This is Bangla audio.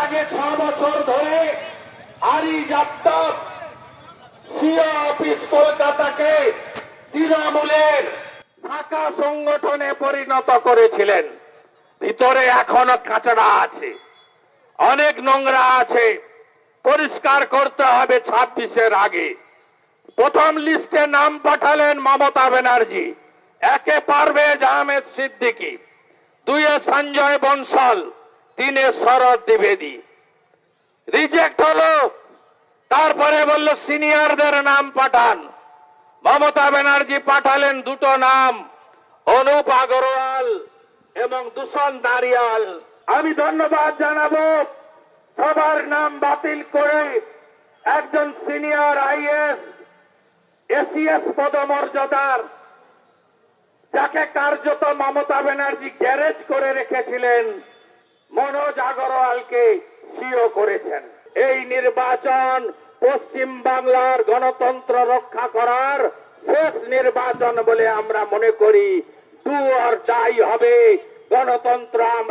আগে 6 বছর ধরে আরিজাত্তক সিও অফিস কলকাতাকে তৃণমূলের শাখা সংগঠনে পরিণত করেছিলেন। ভিতরে এখনো কাঁচড়া আছে, অনেক নোংরা আছে, পরিষ্কার করতে হবে 26-এর আগে। প্রথম লিস্টে নাম পাঠালেন মমতা ব্যানার্জি, 1-এ পারভেজ আহমেদ সিদ্দিকী, 2-এ সঞ্জয় বনশাল, 3-এ শরৎ দ্বিবেদী। রিজেক্ট হলো। তারপরে বলল সিনিয়রদের নাম পাঠান। মমতা ব্যানার্জি পাঠালেন 2টো নাম, অনুপ আগরওয়াল এবং দূষণ দারিয়াল। আমি ধন্যবাদ জানাবো সবার নাম বাতিল করে একজন সিনিয়র আইএস এসিএস পদমর্যাদার, যাকে কার্যত মমতা ব্যানার্জি গ্যারেজ করে রেখেছিলেন, মনোজ আগরওয়ালকে সিও করেছেন। এই নির্বাচন পশ্চিম বাংলার গণতন্ত্র রক্ষা করার শেষ নির্বাচন বলে আমরা মনে করি। ডু অর ডাই হবে গণতন্ত্র আমরা